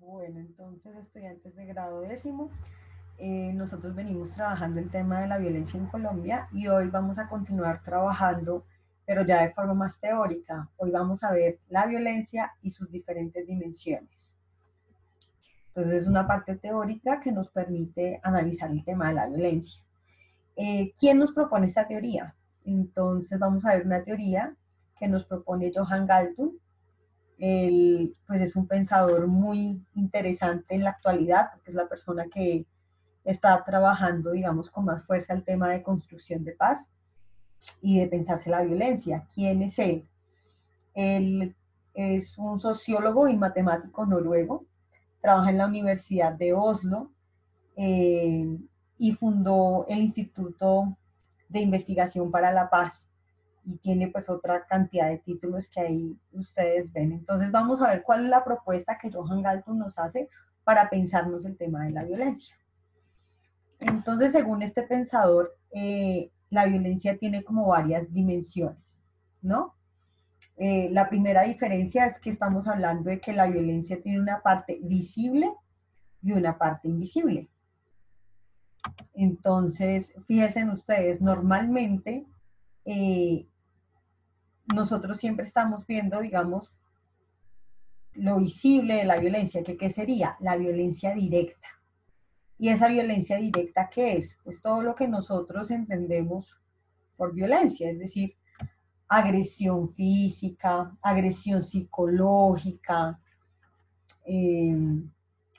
Bueno, entonces, estudiantes de grado décimo, nosotros venimos trabajando el tema de la violencia en Colombia y hoy vamos a continuar trabajando, pero ya de forma más teórica. Hoy vamos a ver la violencia y sus diferentes dimensiones. Entonces, es una parte teórica que nos permite analizar el tema de la violencia. ¿Quién nos propone esta teoría? Entonces, vamos a ver una teoría que nos propone Johan Galtung. Él, pues, es un pensador muy interesante en la actualidad, porque es la persona que está trabajando, digamos, con más fuerza el tema de construcción de paz y de pensarse la violencia. ¿Quién es él? Él es un sociólogo y matemático noruego, trabaja en la Universidad de Oslo eh, y fundó el Instituto de Investigación para la Paz y tiene pues otra cantidad de títulos que ahí ustedes ven. Entonces vamos a ver cuál es la propuesta que Johan Galtung nos hace para pensarnos el tema de la violencia. Entonces, según este pensador, la violencia tiene como varias dimensiones, ¿no? La primera diferencia es que estamos hablando de que la violencia tiene una parte visible y una parte invisible. Entonces, fíjense ustedes, normalmente eh, nosotros siempre estamos viendo, digamos, lo visible de la violencia, que ¿qué sería? La violencia directa. ¿Y esa violencia directa qué es? Pues todo lo que nosotros entendemos por violencia, es decir, agresión física, agresión psicológica, eh,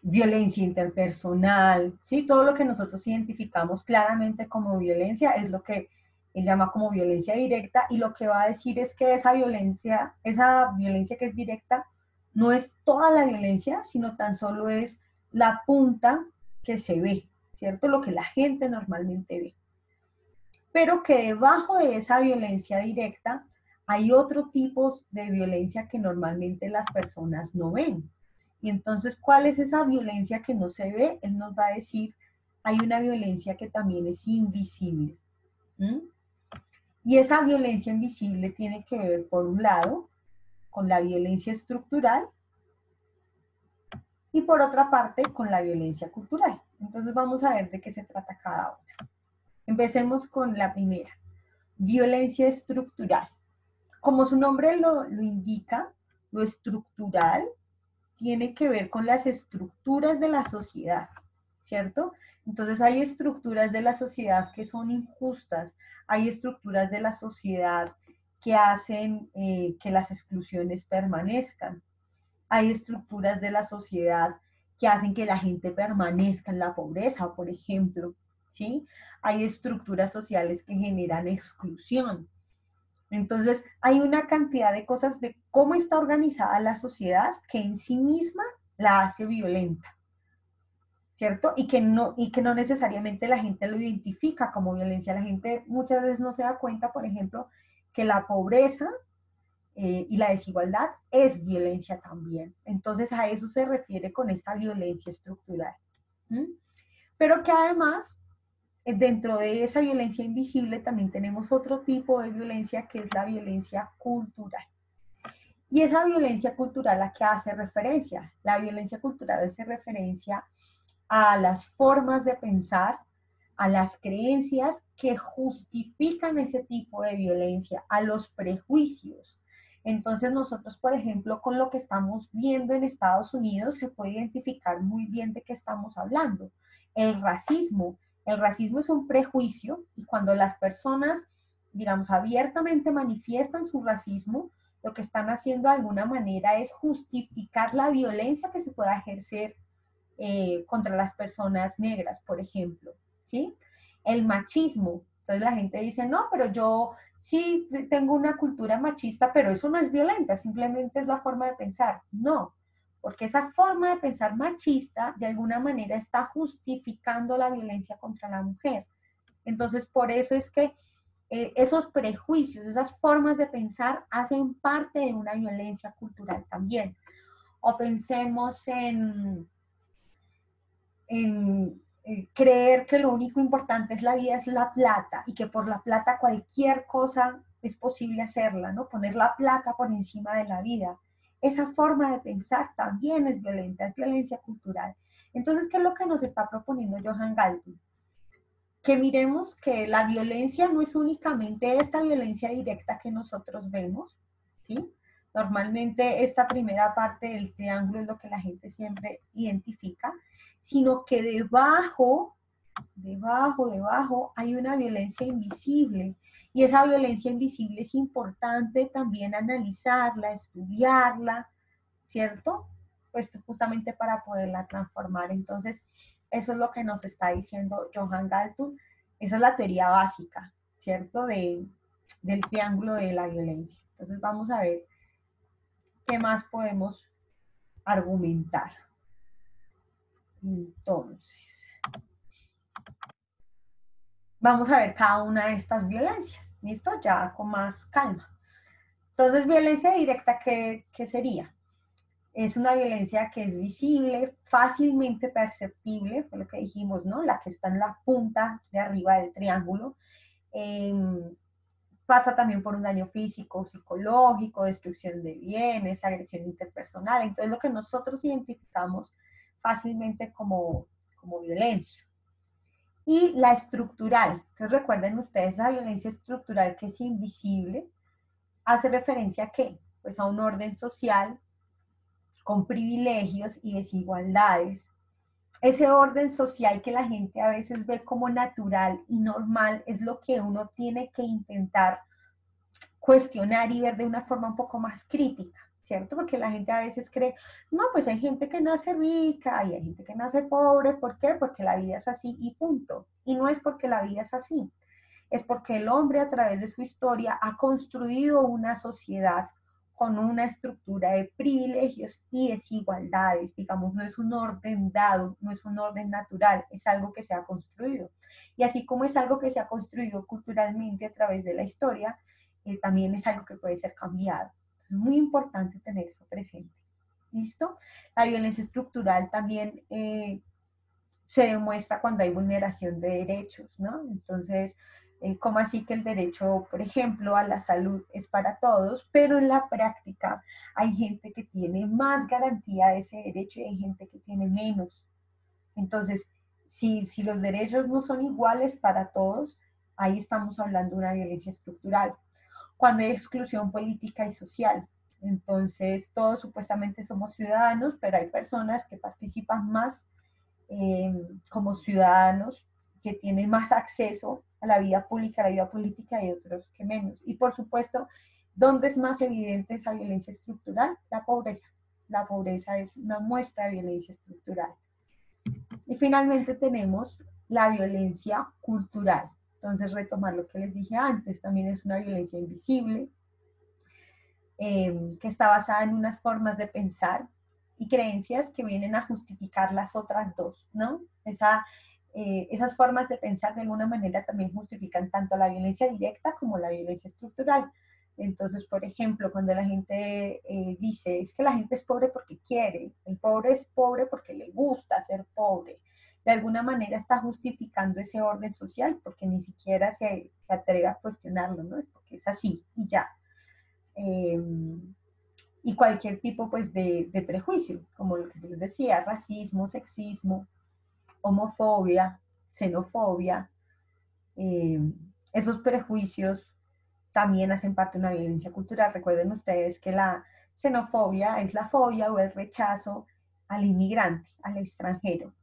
violencia interpersonal, ¿sí? Todo lo que nosotros identificamos claramente como violencia es lo que él llama como violencia directa, y lo que va a decir es que esa violencia que es directa no es toda la violencia, sino tan solo es la punta que se ve, ¿cierto? Lo que la gente normalmente ve. Pero que debajo de esa violencia directa hay otro tipo de violencia que normalmente las personas no ven. Y entonces, ¿cuál es esa violencia que no se ve? Él nos va a decir, hay una violencia que también es invisible. ¿Mm? Y esa violencia invisible tiene que ver, por un lado, con la violencia estructural y por otra parte, con la violencia cultural. Entonces, vamos a ver de qué se trata cada una. Empecemos con la primera, violencia estructural. Como su nombre lo indica, lo estructural tiene que ver con las estructuras de la sociedad, ¿cierto? Entonces hay estructuras de la sociedad que son injustas, hay estructuras de la sociedad que hacen que las exclusiones permanezcan, hay estructuras de la sociedad que hacen que la gente permanezca en la pobreza, por ejemplo, ¿sí? Hay estructuras sociales que generan exclusión. Entonces, hay una cantidad de cosas de cómo está organizada la sociedad que en sí misma la hace violenta, ¿cierto? Y que no necesariamente la gente lo identifica como violencia. La gente muchas veces no se da cuenta, por ejemplo, que la pobreza y la desigualdad es violencia también. Entonces, a eso se refiere con esta violencia estructural. ¿Mm? Pero que además dentro de esa violencia invisible también tenemos otro tipo de violencia que es la violencia cultural. Y esa violencia cultural a qué hace referencia? La violencia cultural hace referencia a las formas de pensar, a las creencias que justifican ese tipo de violencia, a los prejuicios. Entonces nosotros, por ejemplo, con lo que estamos viendo en Estados Unidos, se puede identificar muy bien de qué estamos hablando. El racismo. El racismo es un prejuicio y cuando las personas, digamos, abiertamente manifiestan su racismo, lo que están haciendo de alguna manera es justificar la violencia que se pueda ejercer contra las personas negras, por ejemplo, ¿sí? El machismo. Entonces la gente dice, no, pero yo sí tengo una cultura machista, pero eso no es violenta, simplemente es la forma de pensar. No, porque esa forma de pensar machista de alguna manera está justificando la violencia contra la mujer. Entonces, por eso es que esos prejuicios, esas formas de pensar hacen parte de una violencia cultural también. O pensemos en creer que lo único importante es la vida, es la plata, y que por la plata cualquier cosa es posible hacerla, ¿no? Poner la plata por encima de la vida. esa forma de pensar también es violenta, es violencia cultural. Entonces, ¿qué es lo que nos está proponiendo Johan Galtung? Que miremos que la violencia no es únicamente esta violencia directa que nosotros vemos, ¿sí? Normalmente esta primera parte del triángulo es lo que la gente siempre identifica, sino que debajo hay una violencia invisible. Y esa violencia invisible es importante también analizarla, estudiarla, ¿cierto? Pues justamente para poderla transformar. Entonces, eso es lo que nos está diciendo Johan Galtung. Esa es la teoría básica, ¿cierto? Del triángulo de la violencia. Entonces, vamos a ver qué más podemos argumentar. Entonces, vamos a ver cada una de estas violencias, ¿listo? Ya con más calma. Entonces, violencia directa, ¿qué sería? Es una violencia que es visible, fácilmente perceptible, fue lo que dijimos, ¿no? La que está en la punta de arriba del triángulo. Eh, Pasa también por un daño físico, psicológico, destrucción de bienes, agresión interpersonal. Entonces, lo que nosotros identificamos fácilmente como violencia. Y la estructural, entonces recuerden ustedes, esa violencia estructural que es invisible, hace referencia a qué? Pues a un orden social con privilegios y desigualdades. Ese orden social que la gente a veces ve como natural y normal es lo que uno tiene que intentar cuestionar y ver de una forma un poco más crítica, ¿cierto? Porque la gente a veces cree, no, pues hay gente que nace rica y hay gente que nace pobre, ¿por qué? Porque la vida es así y punto. Y no es porque la vida es así, es porque el hombre a través de su historia ha construido una sociedad con una estructura de privilegios y desigualdades, digamos, no es un orden dado, no es un orden natural, es algo que se ha construido. Y así como es algo que se ha construido culturalmente a través de la historia, también es algo que puede ser cambiado. Es muy importante tener eso presente. ¿Listo? La violencia estructural también se demuestra cuando hay vulneración de derechos, ¿no? Entonces, ¿cómo así que el derecho, por ejemplo, a la salud es para todos, pero en la práctica hay gente que tiene más garantía de ese derecho y hay gente que tiene menos? Entonces, si los derechos no son iguales para todos, ahí estamos hablando de una violencia estructural. Cuando hay exclusión política y social, entonces todos supuestamente somos ciudadanos, pero hay personas que participan más como ciudadanos, que tienen más acceso a la vida pública, a la vida política y otros que menos. Y por supuesto, ¿dónde es más evidente esa violencia estructural? La pobreza. La pobreza es una muestra de violencia estructural. Y finalmente tenemos la violencia cultural. Entonces, retomar lo que les dije antes, también es una violencia invisible, que está basada en unas formas de pensar y creencias que vienen a justificar las otras dos, ¿no? Esas formas de pensar de alguna manera también justifican tanto la violencia directa como la violencia estructural. Entonces, por ejemplo, cuando la gente dice, es que la gente es pobre porque quiere, el pobre es pobre porque le gusta ser pobre, de alguna manera está justificando ese orden social porque ni siquiera se atreve a cuestionarlo, ¿no? Es porque es así y ya. Eh, y cualquier tipo pues de prejuicio, como lo que les decía, racismo, sexismo, homofobia, xenofobia, eh, esos prejuicios también hacen parte de una violencia cultural. Recuerden ustedes que la xenofobia es la fobia o el rechazo al inmigrante, al extranjero.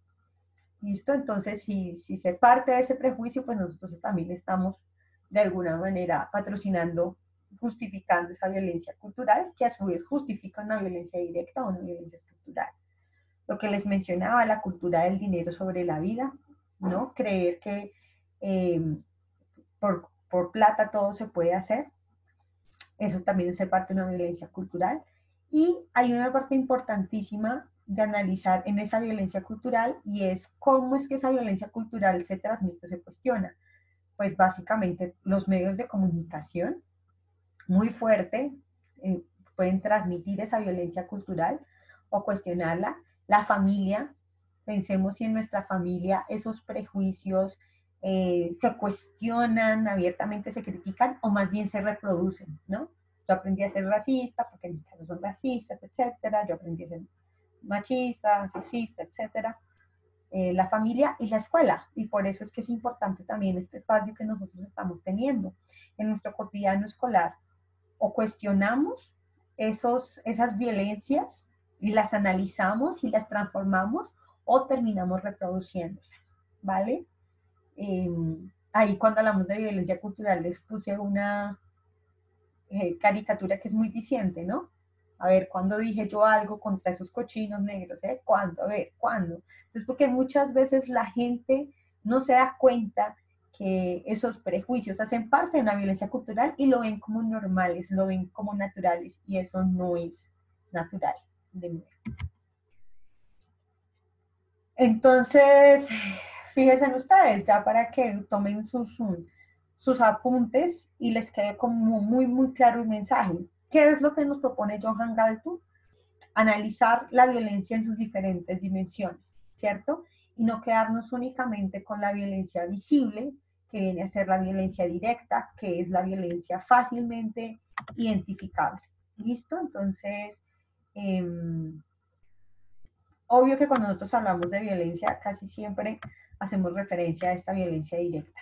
¿Listo? Entonces, si se parte de ese prejuicio, pues nosotros también estamos de alguna manera patrocinando, justificando esa violencia cultural, que a su vez justifica una violencia directa o una violencia estructural. Lo que les mencionaba, la cultura del dinero sobre la vida, ¿no? Creer que por plata todo se puede hacer, eso también es parte de una violencia cultural. Y hay una parte importantísima de analizar en esa violencia cultural y es cómo es que esa violencia cultural se transmite o se cuestiona. Pues básicamente los medios de comunicación muy fuerte eh, pueden transmitir esa violencia cultural o cuestionarla. La familia, pensemos si en nuestra familia esos prejuicios se cuestionan abiertamente, se critican o más bien se reproducen, ¿no? Yo aprendí a ser racista porque mis casos son racistas, etcétera. Yo aprendí a ser machista, sexista, etcétera. La familia y la escuela. Y por eso es que es importante también este espacio que nosotros estamos teniendo en nuestro cotidiano escolar. O cuestionamos esas violencias y las analizamos y las transformamos o terminamos reproduciéndolas, ¿vale? Eh, Ahí cuando hablamos de violencia cultural les puse una caricatura que es muy diciente, ¿no? A ver, ¿cuándo dije yo algo contra esos cochinos negros? ¿Cuándo? A ver, ¿cuándo? Entonces, porque muchas veces la gente no se da cuenta que esos prejuicios hacen parte de una violencia cultural y lo ven como normales, lo ven como naturales, y eso no es natural. Entonces, fíjense en ustedes, ya para que tomen sus apuntes y les quede como muy, muy claro el mensaje. ¿Qué es lo que nos propone Johan Galtung? Analizar la violencia en sus diferentes dimensiones, ¿cierto? Y no quedarnos únicamente con la violencia visible, que viene a ser la violencia directa, que es la violencia fácilmente identificable. ¿Listo? Entonces, eh, obvio que cuando nosotros hablamos de violencia, casi siempre hacemos referencia a esta violencia directa.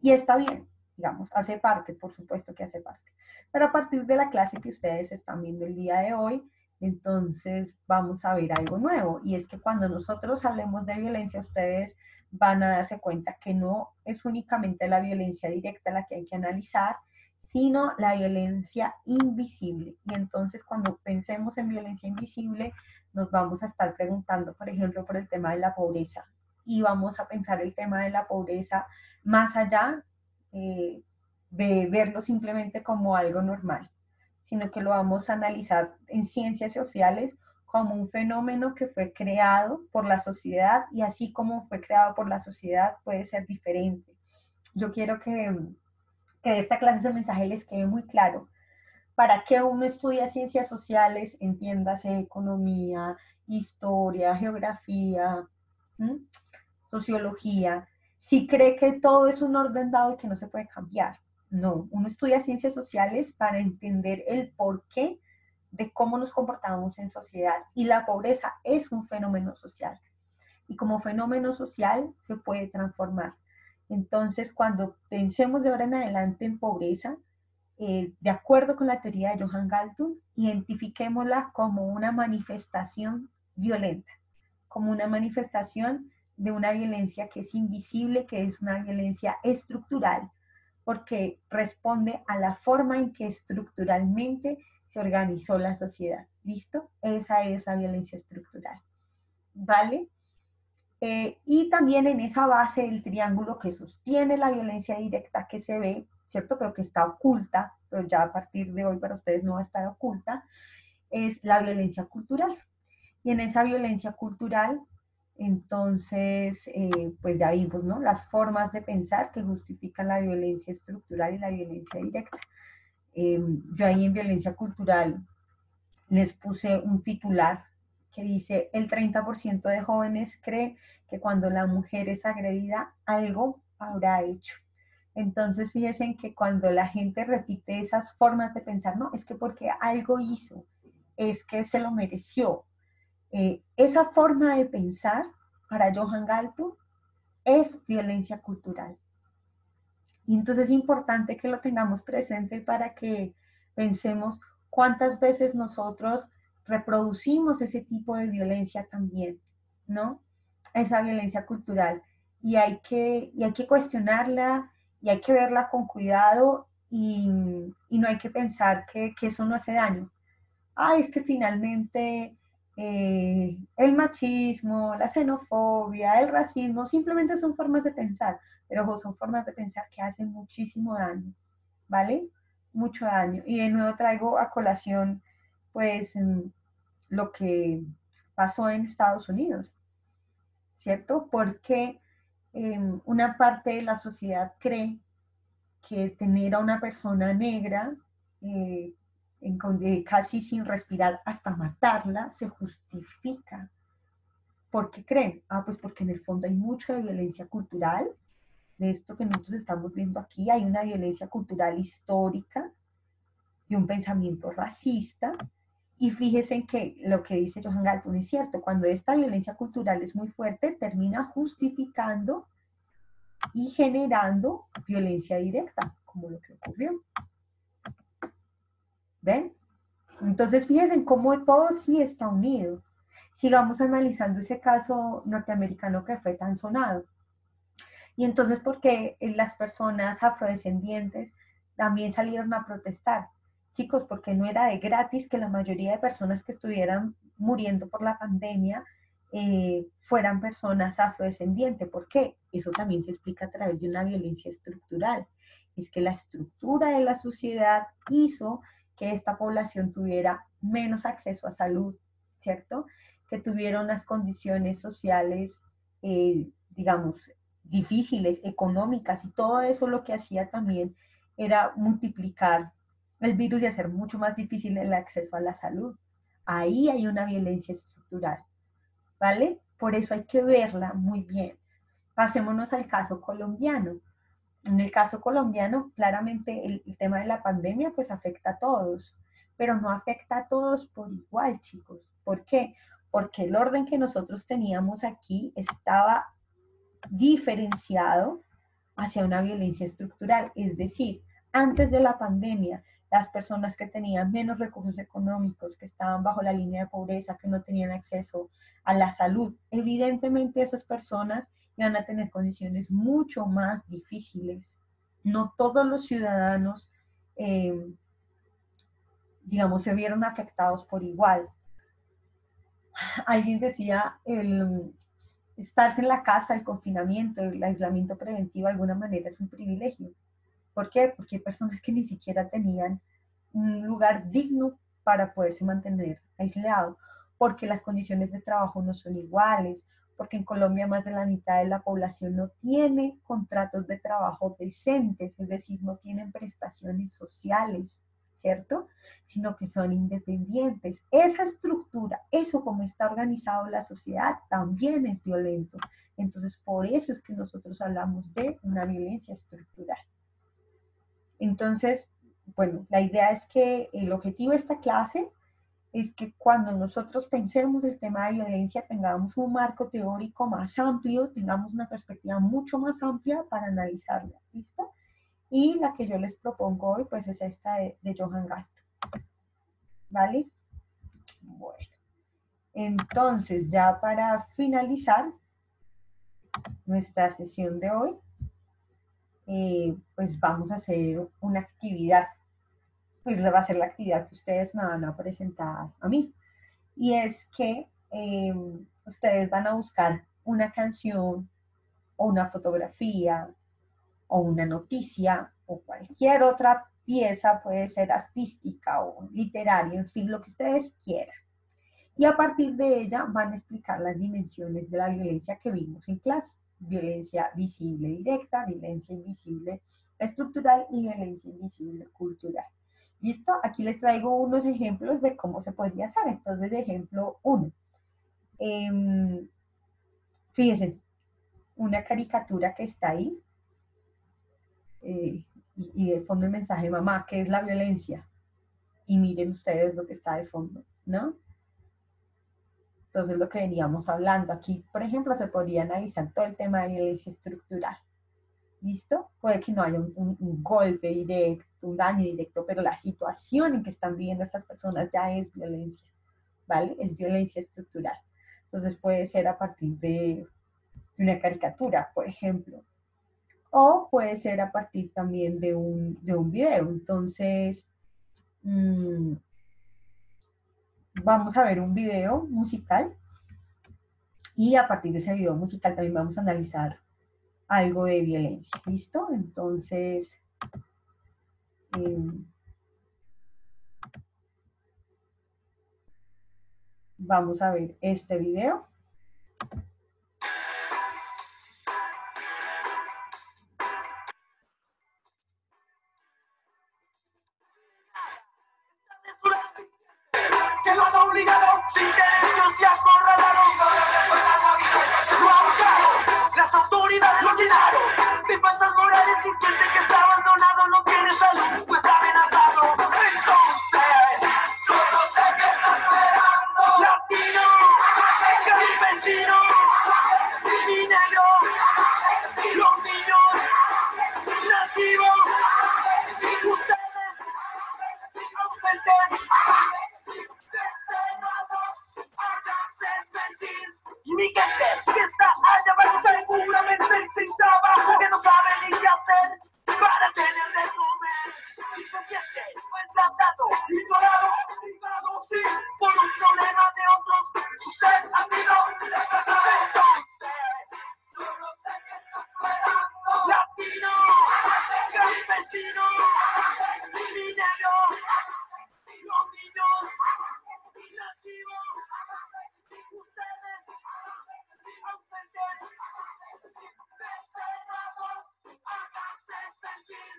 Y está bien, digamos, hace parte, por supuesto que hace parte. Pero a partir de la clase que ustedes están viendo el día de hoy, entonces vamos a ver algo nuevo. Y es que cuando nosotros hablemos de violencia, ustedes van a darse cuenta que no es únicamente la violencia directa la que hay que analizar, sino la violencia invisible. Y entonces cuando pensemos en violencia invisible, nos vamos a estar preguntando, por ejemplo, por el tema de la pobreza. Y vamos a pensar el tema de la pobreza más allá de verlo simplemente como algo normal, sino que lo vamos a analizar en ciencias sociales como un fenómeno que fue creado por la sociedad, y así como fue creado por la sociedad puede ser diferente. Yo quiero que de esta clase ese mensaje les quede muy claro. ¿Para qué uno estudia ciencias sociales? Entiéndase economía, historia, geografía, ¿m? Sociología, si cree que todo es un orden dado y que no se puede cambiar. No, uno estudia ciencias sociales para entender el porqué de cómo nos comportamos en sociedad, y la pobreza es un fenómeno social, y como fenómeno social se puede transformar. Entonces, cuando pensemos de ahora en adelante en pobreza, de acuerdo con la teoría de Johan Galtung, identifiquémosla como una manifestación violenta, como una manifestación de una violencia que es invisible, que es una violencia estructural, porque responde a la forma en que estructuralmente se organizó la sociedad. ¿Listo? Esa es la violencia estructural. ¿Vale? Y también en esa base del triángulo que sostiene la violencia directa que se ve, ¿cierto? Pero que está oculta, pero ya a partir de hoy para ustedes no va a estar oculta, es la violencia cultural. Y en esa violencia cultural, entonces, pues ya vimos, ¿no? Las formas de pensar que justifican la violencia estructural y la violencia directa. Yo ahí en violencia cultural les puse un titular que dice: el 30% de jóvenes cree que cuando la mujer es agredida, algo habrá hecho. Entonces, fíjense que cuando la gente repite esas formas de pensar, no, es que porque algo hizo, es que se lo mereció. Esa forma de pensar, para Johan Galtung, es violencia cultural. Y entonces es importante que lo tengamos presente para que pensemos cuántas veces nosotros reproducimos ese tipo de violencia también, ¿no? Esa violencia cultural. Y hay que cuestionarla, y hay que verla con cuidado, y no hay que pensar que eso no hace daño. Es que finalmente el machismo, la xenofobia, el racismo, simplemente son formas de pensar, pero ojo, son formas de pensar que hacen muchísimo daño, ¿vale? Mucho daño. Y de nuevo traigo a colación, pues, lo que pasó en Estados Unidos, ¿cierto? Porque una parte de la sociedad cree que tener a una persona negra eh, casi sin respirar hasta matarla se justifica. ¿Por qué creen? Pues porque en el fondo hay mucha violencia cultural, de esto que nosotros estamos viendo aquí, hay una violencia cultural histórica, y un pensamiento racista. Y fíjense en que lo que dice Johan Galton es cierto, cuando esta violencia cultural es muy fuerte, termina justificando y generando violencia directa, como lo que ocurrió. ¿Ven? Entonces, fíjense cómo todo sí está unido. Sigamos analizando ese caso norteamericano que fue tan sonado. Y entonces, ¿por qué las personas afrodescendientes también salieron a protestar? Chicos, porque no era de gratis que la mayoría de personas que estuvieran muriendo por la pandemia fueran personas afrodescendientes. ¿Por qué? Eso también se explica a través de una violencia estructural. Es que la estructura de la sociedad hizo que esta población tuviera menos acceso a salud, ¿cierto? Que tuviera unas condiciones sociales, digamos, difíciles, económicas, y todo eso lo que hacía también era multiplicar el virus y hacer mucho más difícil el acceso a la salud. Ahí hay una violencia estructural, ¿vale? Por eso hay que verla muy bien. Pasémonos al caso colombiano. En el caso colombiano, claramente el tema de la pandemia pues afecta a todos, pero no afecta a todos por igual, chicos. ¿Por qué? Porque el orden que nosotros teníamos aquí estaba diferenciado hacia una violencia estructural. Es decir, antes de la pandemia, las personas que tenían menos recursos económicos, que estaban bajo la línea de pobreza, que no tenían acceso a la salud, evidentemente esas personas iban a tener condiciones mucho más difíciles. No todos los ciudadanos, digamos, se vieron afectados por igual. Alguien decía, estarse en la casa, el confinamiento, el aislamiento preventivo de alguna manera es un privilegio. ¿Por qué? Porque hay personas que ni siquiera tenían un lugar digno para poderse mantener aislado, porque las condiciones de trabajo no son iguales, porque en Colombia más de la mitad de la población no tiene contratos de trabajo decentes, es decir, no tienen prestaciones sociales, ¿cierto? Sino que son independientes. Esa estructura, eso como está organizado la sociedad, también es violento. Entonces, por eso es que nosotros hablamos de una violencia estructural. Entonces, bueno, la idea es que el objetivo de esta clase es que cuando nosotros pensemos el tema de violencia tengamos un marco teórico más amplio, tengamos una perspectiva mucho más amplia para analizarla, ¿listo? Y la que yo les propongo hoy, pues es esta de Johan Galton, ¿vale? Bueno, entonces ya para finalizar nuestra sesión de hoy, pues vamos a hacer una actividad, pues va a ser la actividad que ustedes me van a presentar a mí. Y es que ustedes van a buscar una canción o una fotografía o una noticia o cualquier otra pieza, puede ser artística o literaria, en fin, lo que ustedes quieran. Y a partir de ella van a explicar las dimensiones de la violencia que vimos en clase. Violencia visible directa, violencia invisible estructural y violencia invisible cultural. ¿Listo? Aquí les traigo unos ejemplos de cómo se podría hacer. Entonces, ejemplo 1. Fíjense, una caricatura que está ahí y de fondo el mensaje, mamá, ¿qué es la violencia? Y miren ustedes lo que está de fondo, ¿no? Entonces, lo que veníamos hablando aquí, por ejemplo, se podría analizar todo el tema de violencia estructural. ¿Listo? Puede que no haya un golpe directo, un daño directo, pero la situación en que están viviendo estas personas ya es violencia, ¿vale? Es violencia estructural. Entonces puede ser a partir de una caricatura, por ejemplo, o puede ser a partir también de un video. Entonces, vamos a ver un video musical y a partir de ese video musical también vamos a analizar algo de violencia, ¿listo? Entonces, vamos a ver este video. Que lo han obligado sin derechos y acorralaron. Lo abusaron, las autoridades lo llenaron de faltas morales y siente que está abandonado, no tiene salud, pues está amenazado. Entonces Mi gente que está allá abajo seguramente sin trabajo, que no sabe ni qué hacer para tener de comer. Y se siente maltratado, ignorado, privado, sí, por un problema de otros. Usted ha sido desplazado. Entonces, yo no sé qué está esperando. Latino, campesino, minero, los niños, nativos, ustedes, ausentes, desterrados, háganse sentir.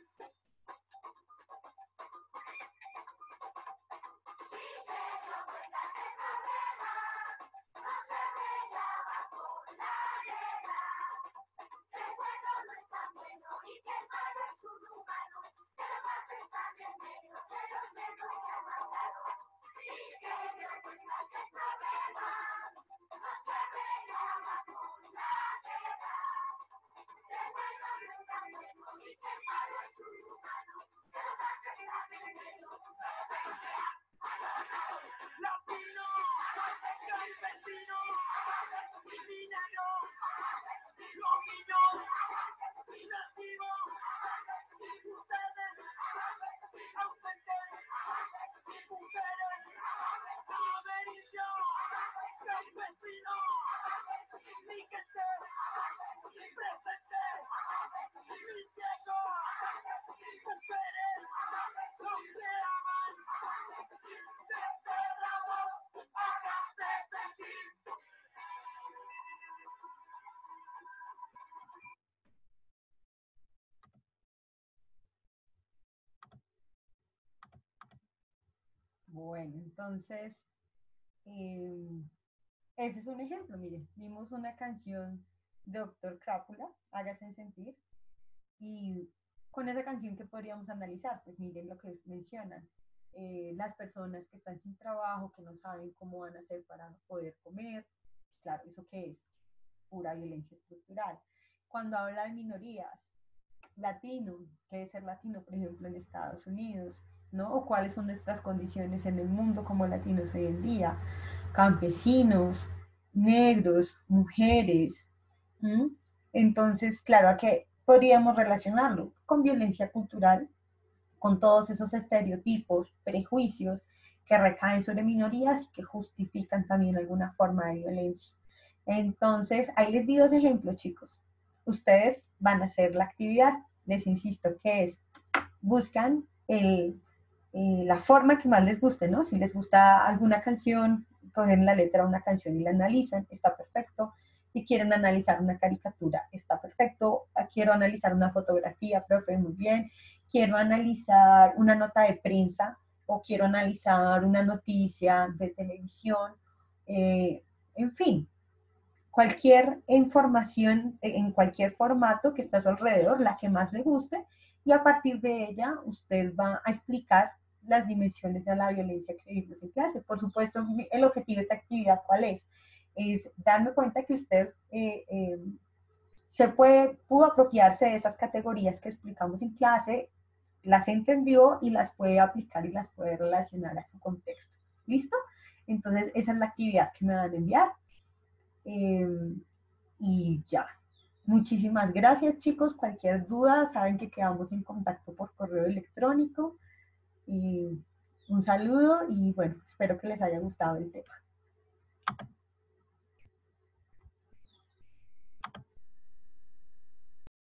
Si se dio cuenta del problema, no se arreglaba con la guerra. Que el bueno no es tan bueno y que el malo es un humano, que lo más están en medio de los negros que han matado. Si se dio cuenta del problema, no se arreglaba con la guerra. Que el bueno no es tan bueno y que el malo es un humano, que lo más están en medio de los negros que han matado. Latino, campesino, minero, los niños, nativos, ustedes, ausentes, mujeres, amerindio, campesino, mi gente, presente, mi ciego, mujeres, los que aman, desterrados, háganse sentir. Bueno, entonces, eh, ese es un ejemplo, miren, vimos una canción de Doctor Crápula, Hágase sentir, y con esa canción que podríamos analizar, pues miren lo que mencionan, las personas que están sin trabajo, que no saben cómo van a hacer para poder comer, pues claro, ¿eso qué es? Pura violencia estructural. Cuando habla de minorías, latino, qué es ser latino, por ejemplo, en Estados Unidos, ¿no? O cuáles son nuestras condiciones en el mundo como latinos hoy en día, campesinos, negros, mujeres. ¿Mm? Entonces, claro, ¿a qué podríamos relacionarlo? Con violencia cultural, con todos esos estereotipos, prejuicios que recaen sobre minorías y que justifican también alguna forma de violencia. Entonces, ahí les di dos ejemplos, chicos. Ustedes van a hacer la actividad, les insisto, que es, buscan la forma que más les guste, ¿no? Si les gusta alguna canción, cogen la letra de una canción y la analizan, está perfecto. Si quieren analizar una caricatura, está perfecto. Quiero analizar una fotografía, profe, muy bien. Quiero analizar una nota de prensa o quiero analizar una noticia de televisión. En fin, cualquier información en cualquier formato que esté a su alrededor, la que más le guste, y a partir de ella usted va a explicar las dimensiones de la violencia que vivimos en clase. Por supuesto, el objetivo de esta actividad, ¿cuál es? Es darme cuenta que usted pudo apropiarse de esas categorías que explicamos en clase, las entendió y las puede aplicar y las puede relacionar a su contexto. ¿Listo? Entonces, esa es la actividad que me van a enviar. Y ya. Muchísimas gracias, chicos. Cualquier duda, saben que quedamos en contacto por correo electrónico. Un saludo y bueno, espero que les haya gustado el tema.